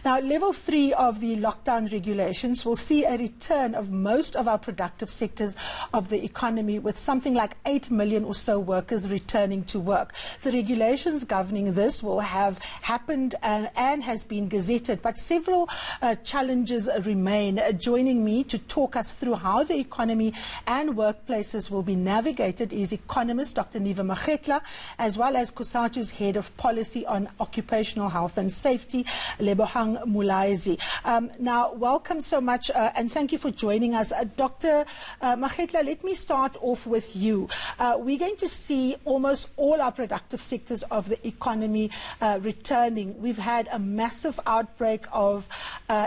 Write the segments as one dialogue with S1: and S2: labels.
S1: Now, level 3 of the lockdown regulations will see a return of most of our productive sectors of the economy, with something like 8 million or so workers returning to work. The regulations governing this will have happened and has been gazetted, but several challenges remain. Joining me to talk us through how the economy and workplaces will be navigated is economist Dr. Neva Makgetla, as well as Cosatu's head of policy on occupational health and safety, Lebogang Mulaisi. Now, welcome so much and thank you for joining us. Dr. Makgetla, let me start off with you. We're going to see almost all our productive sectors of the economy returning. We've had a massive outbreak of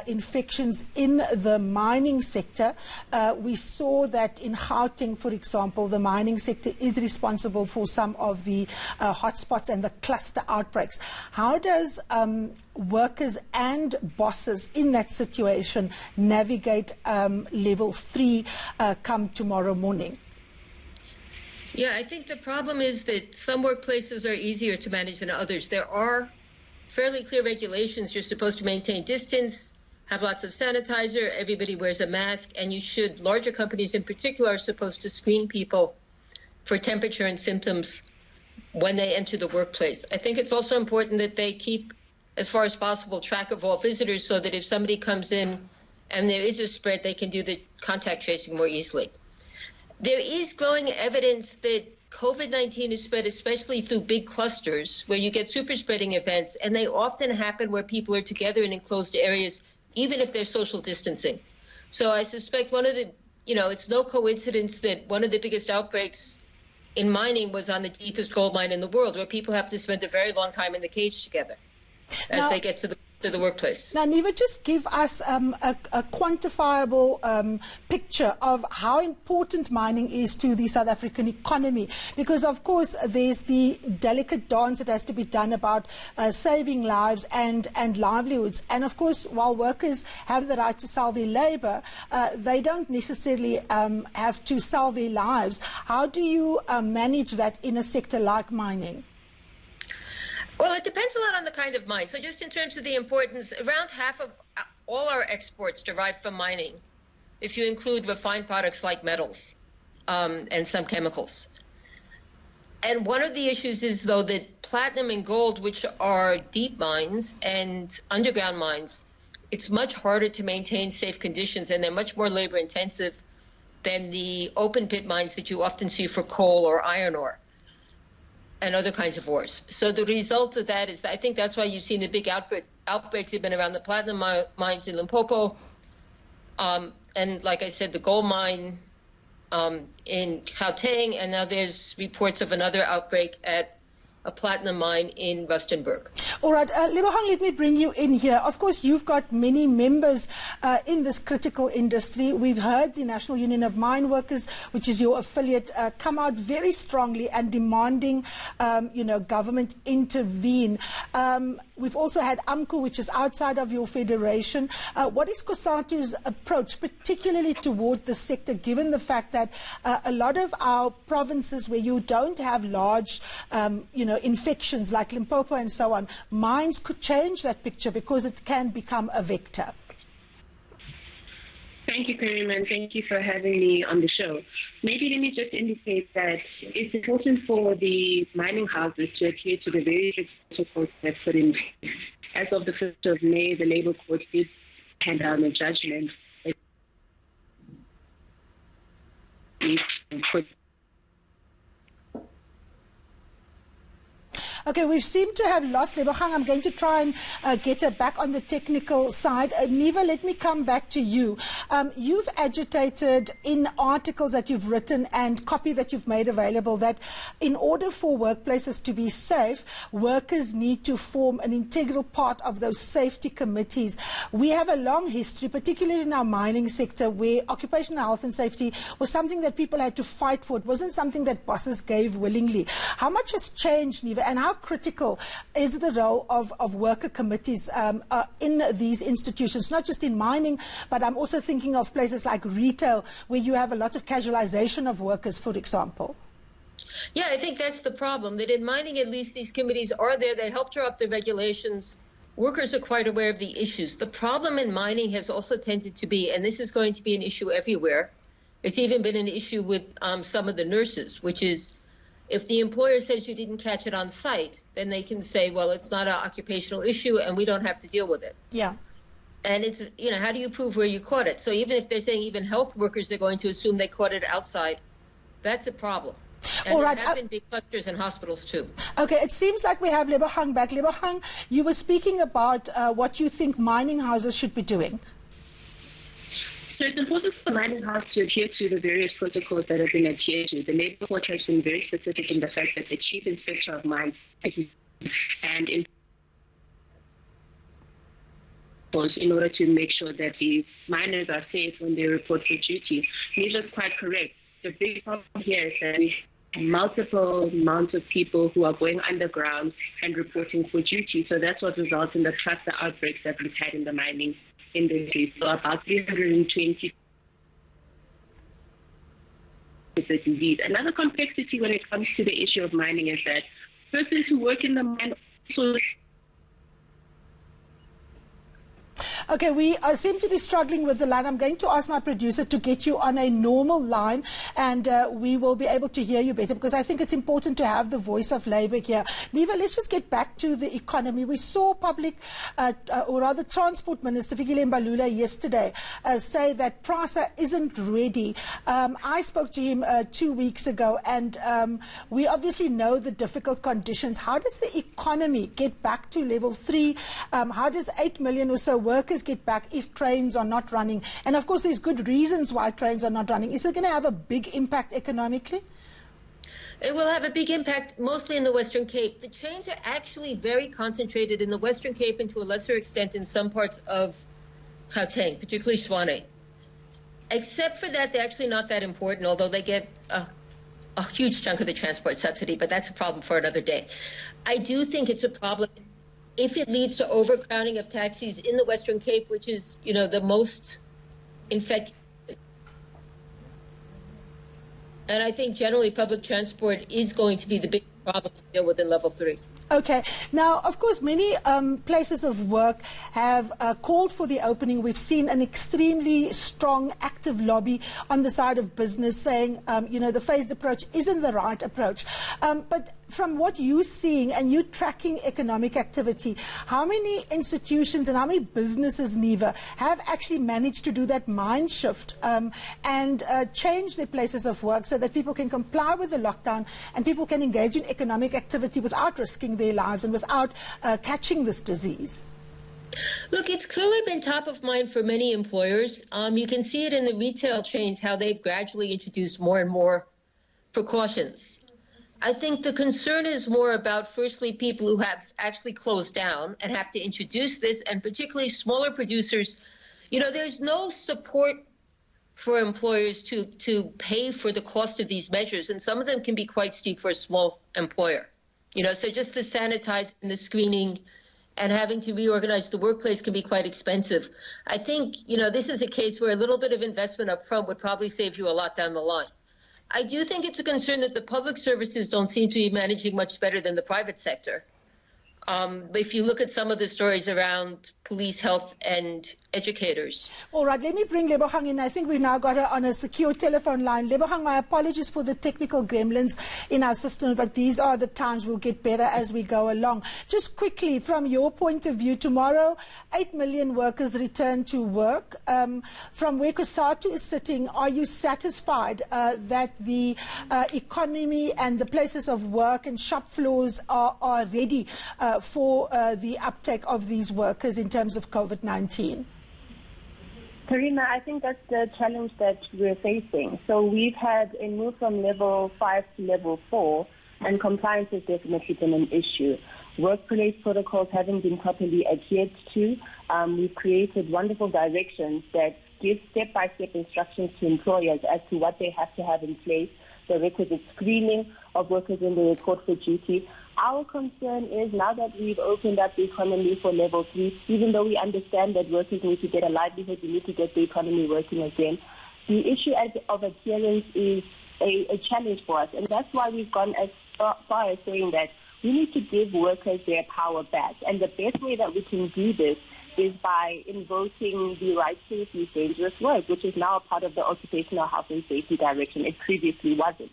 S1: infections in the mining sector. We saw that in Gauteng, for example, the mining sector is responsible for some of the hotspots and the cluster outbreaks. How does workers and bosses in that situation navigate level 3 come tomorrow morning?
S2: Yeah, I think the problem is that some workplaces are easier to manage than others. There are fairly clear regulations. You're supposed to maintain distance, have lots of sanitizer, everybody wears a mask, and larger companies in particular, are supposed to screen people for temperature and symptoms when they enter the workplace. I think it's also important that they keep, as far as possible, track of all visitors so that if somebody comes in and there is a spread, they can do the contact tracing more easily. There is growing evidence that COVID-19 is spread especially through big clusters where you get super spreading events, and they often happen where people are together in enclosed areas, even if they're social distancing. So I suspect it's no coincidence that one of the biggest outbreaks in mining was on the deepest gold mine in the world, where people have to spend a very long time in the cage together as they get to the workplace.
S1: Now, Neva, just give us a quantifiable picture of how important mining is to the South African economy, because, of course, there's the delicate dance that has to be done about saving lives and livelihoods. And, of course, while workers have the right to sell their labour, they don't necessarily have to sell their lives. How do you manage that in a sector like mining?
S2: Well, it depends a lot on the kind of mine. So just in terms of the importance, around half of all our exports derive from mining, if you include refined products like metals and some chemicals. And one of the issues is, though, that platinum and gold, which are deep mines and underground mines, it's much harder to maintain safe conditions, and they're much more labor intensive than the open pit mines that you often see for coal or iron ore and other kinds of ores. So the result of that is that I think that's why you've seen the big outbreaks have been around the platinum mines in Limpopo, and like I said, the gold mine in Gauteng, and now there's reports of another outbreak at a platinum mine in Rustenburg.
S1: All right, Lebogang, let me bring you in here. Of course, you've got many members in this critical industry. We've heard the National Union of Mine Workers, which is your affiliate, come out very strongly and demanding, government intervene. We've also had AMCU, which is outside of your federation. What is Cosatu's approach, particularly toward the sector, given the fact that a lot of our provinces where you don't have large, infections like Limpopo and so on, mines could change that picture because it can become a vector?
S3: Thank you, Karim, and thank you for having me on the show. Maybe let me just indicate that it's important for the mining houses to adhere to the very strict protocols that's put in. As of the 1st of May, the Labour Court did hand down a judgment that put.
S1: Okay, we seem to have lost Lebogang. I'm going to try and get her back on the technical side. Neva, let me come back to you. You've agitated in articles that you've written and copy that you've made available that in order for workplaces to be safe, workers need to form an integral part of those safety committees. We have a long history, particularly in our mining sector, where occupational health and safety was something that people had to fight for. It wasn't something that bosses gave willingly. How much has changed, Neva, and how critical is the role of worker committees in these institutions, not just in mining, but I'm also thinking of places like retail, where you have a lot of casualization of workers, for example?
S2: Yeah, I think that's the problem, that in mining, at least, these committees are there. They help draw up the regulations workers are quite aware of the issues. The problem in mining has also tended to be, and this is going to be an issue everywhere, it's even been an issue with some of the nurses, which is if the employer says you didn't catch it on site, then they can say, well, it's not an occupational issue and we don't have to deal with it.
S1: Yeah.
S2: And it's, how do you prove where you caught it? So even if they're saying even health workers, they're going to assume they caught it outside, that's a problem. And
S1: All right.
S2: there have been big clusters in hospitals too.
S1: Okay, it seems like we have Lebogang back. Lebogang, you were speaking about what you think mining houses should be doing.
S3: So it's important for mining houses to adhere to the various protocols that have been adhered to. The Labour Court has been very specific in the fact that the Chief Inspector of Mines and in order to make sure that the miners are safe when they report for duty. Neva is quite correct. The big problem here is that we have multiple amounts of people who are going underground and reporting for duty. So that's what results in the cluster outbreaks that we've had in the mining industry. So about 320 is the disease. Another complexity when it comes to the issue of mining is that persons who work in the mine also.
S1: Okay, we seem to be struggling with the line. I'm going to ask my producer to get you on a normal line, and we will be able to hear you better, because I think it's important to have the voice of Labour here. Neva, let's just get back to the economy. We saw or rather Transport Minister Fikile Mbalula yesterday say that PRASA isn't ready. I spoke to him 2 weeks ago, and we obviously know the difficult conditions. How does the economy get back to level 3? How does 8 million or so workers get back if trains are not running? And of course, there's good reasons why trains are not running. Is it going to have a big impact economically?
S2: It will have a big impact, mostly in the Western Cape. The trains are actually very concentrated in the Western Cape and to a lesser extent in some parts of Gauteng, particularly Swane. Except for that, they're actually not that important, although they get a huge chunk of the transport subsidy, but that's a problem for another day. I do think it's a problem if it leads to overcrowding of taxis in the Western Cape, which is, the most infected. And I think generally public transport is going to be the big problem to deal with in level 3.
S1: Okay. Now, of course, many places of work have called for the opening. We've seen an extremely strong, active lobby on the side of business saying, the phased approach isn't the right approach. But from what you're seeing and you tracking economic activity, how many institutions and how many businesses, Neva, have actually managed to do that mind shift and change their places of work so that people can comply with the lockdown and people can engage in economic activity without risking their lives and without catching this disease?
S2: Look, it's clearly been top of mind for many employers. You can see it in the retail chains, how they've gradually introduced more and more precautions. I think the concern is more about, firstly, people who have actually closed down and have to introduce this, and particularly smaller producers. There's no support for employers to pay for the cost of these measures, and some of them can be quite steep for a small employer. So just the sanitizing and the screening and having to reorganize the workplace can be quite expensive. I think, this is a case where a little bit of investment up front would probably save you a lot down the line. I do think it's a concern that the public services don't seem to be managing much better than the private sector. If you look at some of the stories around police, health, and educators.
S1: All right, let me bring Lebogang in. I think we've now got her on a secure telephone line. Lebogang, my apologies for the technical gremlins in our system, but these are the times. We'll get better as we go along. Just quickly, from your point of view, tomorrow, 8 million workers return to work. From where Cosatu is sitting, are you satisfied that the economy and the places of work and shop floors are ready for the uptake of these workers in terms of COVID-19?
S4: Karina, I think that's the challenge that we're facing. So we've had a move from level 5 to level 4, and compliance has definitely been an issue. Workplace protocols haven't been properly adhered to. We've created wonderful directions that give step-by-step instructions to employers as to what they have to have in place, the requisite screening of workers when they report for duty. Our concern is, now that we've opened up the economy for level 3, even though we understand that workers need to get a livelihood, we need to get the economy working again, the issue of adherence is a challenge for us. And that's why we've gone as far as saying that we need to give workers their power back. And the best way that we can do this is by invoking the right to refuse dangerous work, which is now a part of the Occupational Health and Safety Direction. It previously wasn't.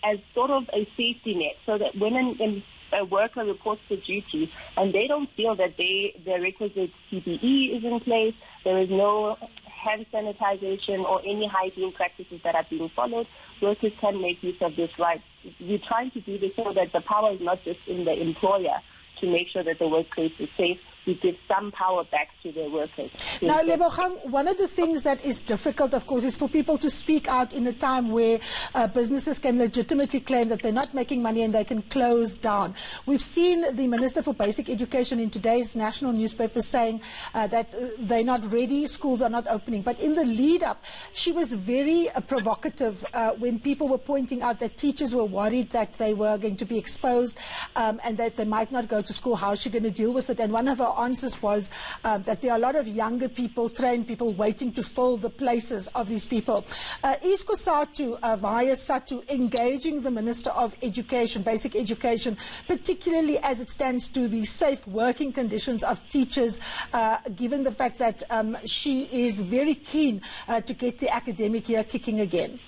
S4: As sort of a safety net, so that when a worker reports for duty and they don't feel that their requisite PPE is in place, there is no hand sanitization or any hygiene practices that are being followed, workers can make use of this right. We're trying to do this so that the power is not just in the employer to make sure that the workplace is safe. We give some power back to their workers.
S1: Now, Lebogang, one of the things that is difficult, of course, is for people to speak out in a time where businesses can legitimately claim that they're not making money and they can close down. We've seen the Minister for Basic Education in today's national newspaper saying that they're not ready, schools are not opening. But in the lead-up, she was very provocative when people were pointing out that teachers were worried that they were going to be exposed and that they might not go to school. How is she going to deal with it? And one of her answers was that there are a lot of younger people, trained people, waiting to fill the places of these people. Is Cosatu via Satu engaging the Minister of Education, Basic Education, particularly as it stands to the safe working conditions of teachers, given the fact that she is very keen to get the academic year kicking again?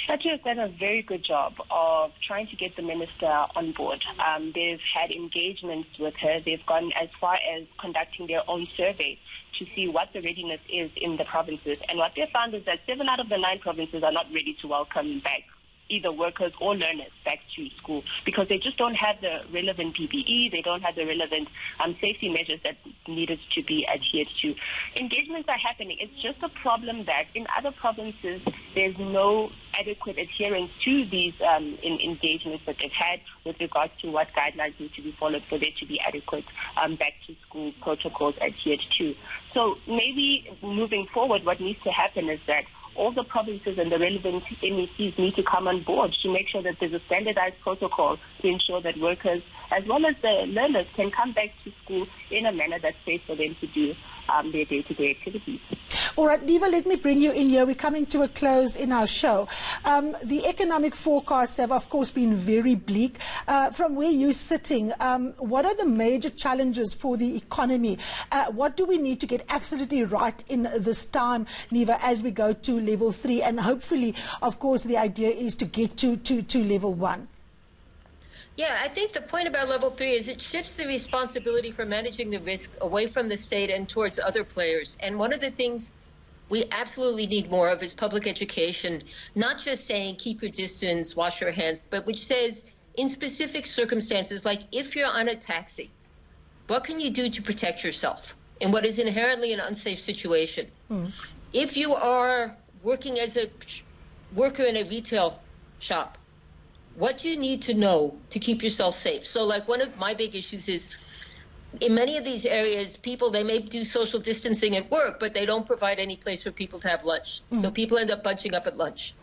S4: Satu has done a very good job of trying to get the minister on board. They've had engagements with her. They've gone as far as conducting their own survey to see what the readiness is in the provinces. And what they found is that 7 out of the 9 provinces are not ready to welcome back either workers or learners back to school because they just don't have the relevant PPE, they don't have the relevant safety measures that needed to be adhered to. Engagements are happening. It's just a problem that in other provinces there's no adequate adherence to these engagements that they've had with regards to what guidelines need to be followed for there to be adequate back-to-school protocols adhered to. So maybe moving forward, what needs to happen is that all the provinces and the relevant MECs need to come on board to make sure that there's a standardized protocol to ensure that workers as well as the learners can come back to school in a manner that's safe for them to do their day-to-day activities.
S1: All right, Neva, let me bring you in here. We're coming to a close in our show. The economic forecasts have, of course, been very bleak. From where you're sitting, what are the major challenges for the economy? What do we need to get absolutely right in this time, Neva, as we go to level 3? And hopefully, of course, the idea is to get to level 1.
S2: Yeah, I think the point about level 3 is it shifts the responsibility for managing the risk away from the state and towards other players. And one of the things we absolutely need more of is public education, not just saying keep your distance, wash your hands, but which says in specific circumstances, like if you're on a taxi, what can you do to protect yourself in what is inherently an unsafe situation? If you are working as a worker in a retail shop, what do you need to know to keep yourself safe? So like one of my big issues is in many of these areas, people, they may do social distancing at work, but they don't provide any place for people to have lunch. So people end up bunching up at lunch.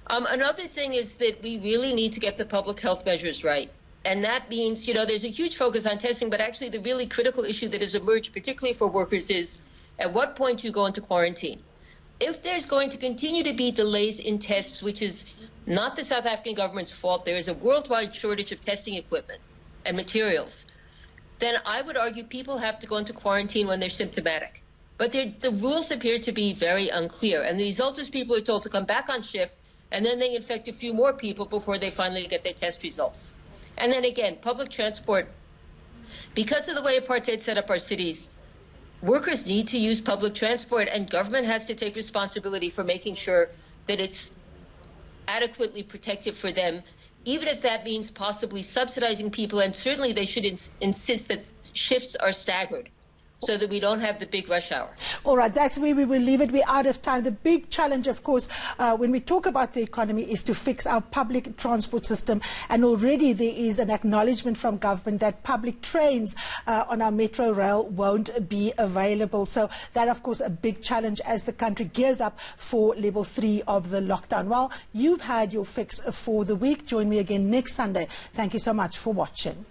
S2: Another thing is that we really need to get the public health measures right. And that means, you know, there's a huge focus on testing, but actually the really critical issue that has emerged, particularly for workers, is at what point do you go into quarantine? If there's going to continue to be delays in tests, which is not the South African government's fault, there is a worldwide shortage of testing equipment and materials, then I would argue people have to go into quarantine when they're symptomatic. But the rules appear to be very unclear. And the result is people are told to come back on shift, and then they infect a few more people before they finally get their test results. And then again, public transport, because of the way apartheid set up our cities, workers need to use public transport, and government has to take responsibility for making sure that it's adequately protective for them, even if that means possibly subsidizing people. And certainly they should insist that shifts are staggered so that we don't have the big rush hour.
S1: All right, that's where we will leave it. We're out of time. The big challenge, of course, when we talk about the economy is to fix our public transport system. And already there is an acknowledgement from government that public trains on our metro rail won't be available. So that, of course, a big challenge as the country gears up for level 3 of the lockdown. Well, you've had your fix for the week. Join me again next Sunday. Thank you so much for watching.